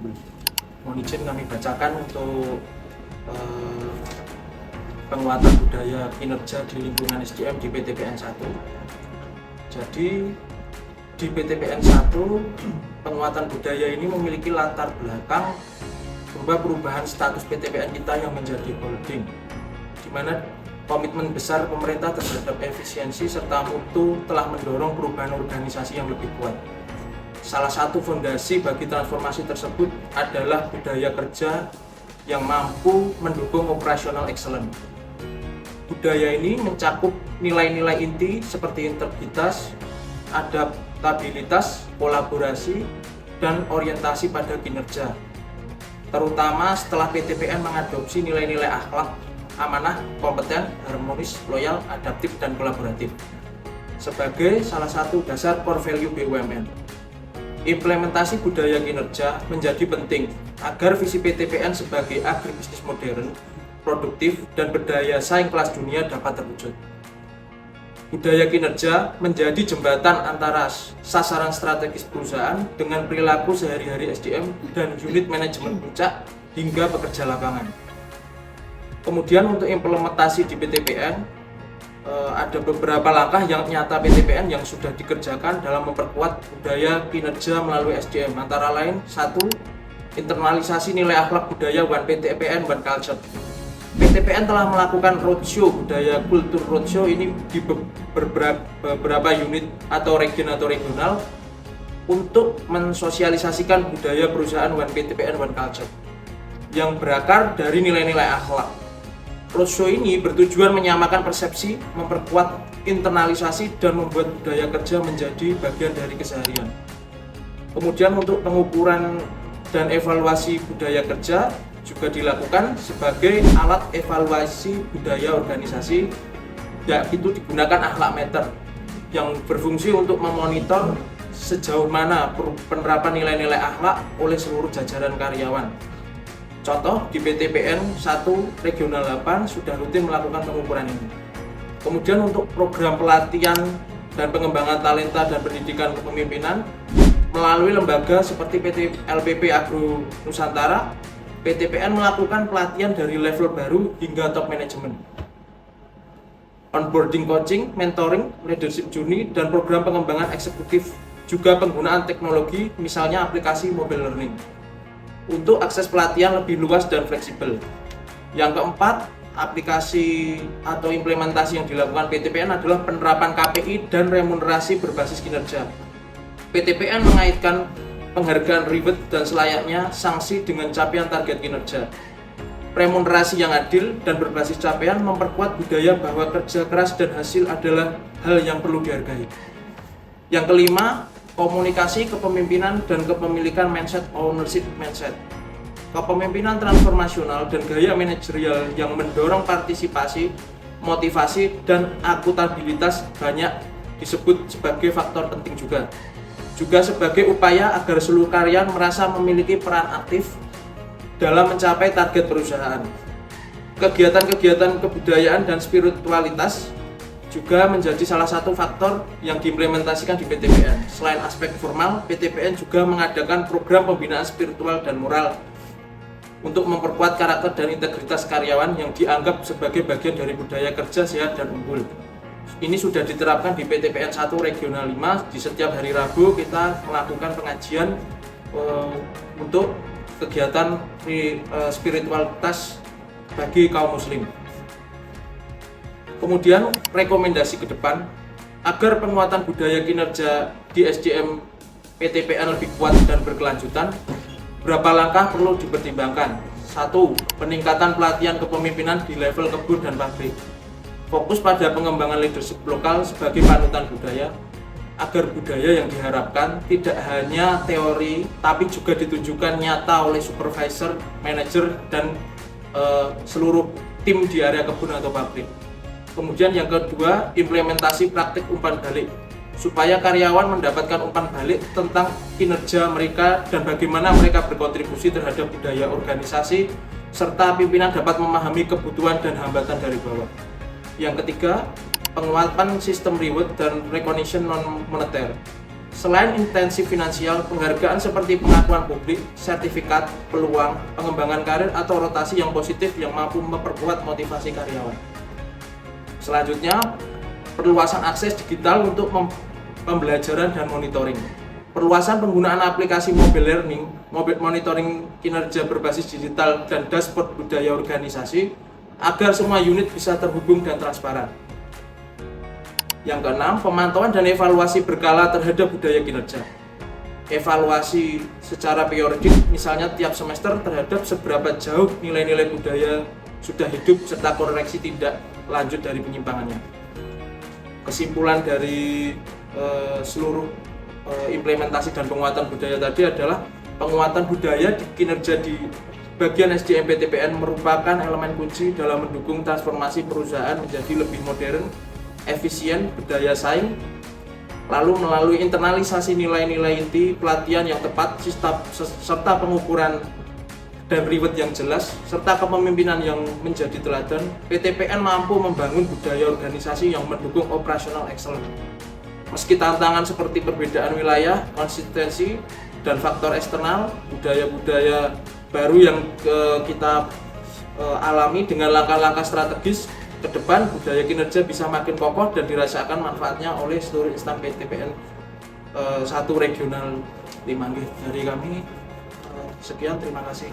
unggul. Mohon izin kami bacakan untuk penguatan budaya kinerja di lingkungan SDM di PTPN 1. Jadi di PTPN 1 penguatan budaya ini memiliki latar belakang berupa perubahan status PTPN kita yang menjadi holding, di mana komitmen besar pemerintah terhadap efisiensi serta mutu telah mendorong perubahan organisasi yang lebih kuat. Salah satu fondasi bagi transformasi tersebut adalah budaya kerja yang mampu mendukung operasional excellence. Budaya ini mencakup nilai-nilai inti seperti integritas, adaptabilitas, kolaborasi, dan orientasi pada kinerja. Terutama setelah PTPN mengadopsi nilai-nilai akhlak, amanah, kompeten, harmonis, loyal, adaptif, dan kolaboratif sebagai salah satu dasar core value BUMN. Implementasi budaya kinerja menjadi penting agar visi PTPN sebagai agribisnis modern, produktif, dan berdaya saing kelas dunia dapat terwujud. Budaya kinerja menjadi jembatan antara sasaran strategis perusahaan dengan perilaku sehari-hari SDM dan unit manajemen puncak hingga pekerja lapangan. Kemudian untuk implementasi di PTPN, ada beberapa langkah yang nyata PTPN yang sudah dikerjakan dalam memperkuat budaya kinerja melalui SDM, antara lain 1. Internalisasi nilai akhlak budaya One PTPN One Culture. PTPN telah melakukan roadshow budaya kultur roadshow ini di beberapa unit atau regional untuk mensosialisasikan budaya perusahaan One PTPN One Culture yang berakar dari nilai-nilai akhlak. Roadshow ini bertujuan menyamakan persepsi, memperkuat internalisasi, dan membuat budaya kerja menjadi bagian dari keseharian. Kemudian untuk pengukuran dan evaluasi budaya kerja juga dilakukan sebagai alat evaluasi budaya organisasi, yaitu digunakan akhlak meter yang berfungsi untuk memonitor sejauh mana penerapan nilai-nilai akhlak oleh seluruh jajaran karyawan. Contoh, di PTPN 1 Regional 8 sudah rutin melakukan pengukuran ini. Kemudian untuk program pelatihan dan pengembangan talenta dan pendidikan kepemimpinan melalui lembaga seperti PT LPP Agro Nusantara, PTPN melakukan pelatihan dari level baru hingga top management. Onboarding coaching, mentoring, leadership journey, dan program pengembangan eksekutif, juga penggunaan teknologi misalnya aplikasi mobile learning untuk akses pelatihan lebih luas dan fleksibel. Yang keempat, aplikasi atau implementasi yang dilakukan PTPN adalah penerapan KPI dan remunerasi berbasis kinerja. PTPN mengaitkan penghargaan reward dan selayaknya sanksi dengan capaian target kinerja. Remunerasi yang adil dan berbasis capaian memperkuat budaya bahwa kerja keras dan hasil adalah hal yang perlu dihargai. Yang kelima, komunikasi, kepemimpinan, dan kepemilikan mindset ownership mindset. Kepemimpinan transformasional dan gaya manajerial yang mendorong partisipasi, motivasi, dan akuntabilitas banyak disebut sebagai faktor penting juga sebagai upaya agar seluruh karyawan merasa memiliki peran aktif dalam mencapai target perusahaan. Kegiatan-kegiatan kebudayaan dan spiritualitas juga menjadi salah satu faktor yang diimplementasikan di PTPN. Selain aspek formal, PTPN juga mengadakan program pembinaan spiritual dan moral untuk memperkuat karakter dan integritas karyawan yang dianggap sebagai bagian dari budaya kerja sehat dan unggul. Ini sudah diterapkan di PTPN 1 Regional 5. Di setiap hari Rabu kita melakukan pengajian untuk kegiatan spiritualitas bagi kaum muslim. Kemudian rekomendasi ke depan agar penguatan budaya kinerja di SDM PTPN lebih kuat dan berkelanjutan, berapa langkah perlu dipertimbangkan. 1. Peningkatan pelatihan kepemimpinan di level kebun dan pabrik. Fokus pada pengembangan leadership lokal sebagai panutan budaya, agar budaya yang diharapkan tidak hanya teori tapi juga ditunjukkan nyata oleh supervisor, manajer, dan seluruh tim di area kebun atau pabrik. Kemudian yang kedua, implementasi praktik umpan balik supaya karyawan mendapatkan umpan balik tentang kinerja mereka dan bagaimana mereka berkontribusi terhadap budaya organisasi, serta pimpinan dapat memahami kebutuhan dan hambatan dari bawah. Yang ketiga, penguatan sistem reward dan recognition non moneter. Selain intensif finansial, penghargaan seperti pengakuan publik, sertifikat, peluang, pengembangan karir, atau rotasi yang positif yang mampu memperkuat motivasi karyawan. Selanjutnya, perluasan akses digital untuk pembelajaran dan monitoring. Perluasan penggunaan aplikasi mobile learning, mobile monitoring kinerja berbasis digital, dan dashboard budaya organisasi agar semua unit bisa terhubung dan transparan. Yang keenam, pemantauan dan evaluasi berkala terhadap budaya kinerja. Evaluasi secara periodik, misalnya tiap semester, terhadap seberapa jauh nilai-nilai budaya sudah hidup serta koreksi tindak lanjut dari penyimpangannya. Kesimpulan dari seluruh implementasi dan penguatan budaya tadi adalah penguatan budaya di kinerja di bagian SDM PTPN merupakan elemen kunci dalam mendukung transformasi perusahaan menjadi lebih modern, efisien, berdaya saing, lalu melalui internalisasi nilai-nilai inti, pelatihan yang tepat, serta pengukuran dan reward yang jelas, serta kepemimpinan yang menjadi teladan, PTPN mampu membangun budaya organisasi yang mendukung operational excellence. Meski tantangan seperti perbedaan wilayah, konsistensi, dan faktor eksternal, budaya-budaya baru yang kita alami dengan langkah-langkah strategis ke depan, budaya kinerja bisa makin kokoh dan dirasakan manfaatnya oleh seluruh instansi PTPN 1 regional 5. Dari kami sekian, terima kasih.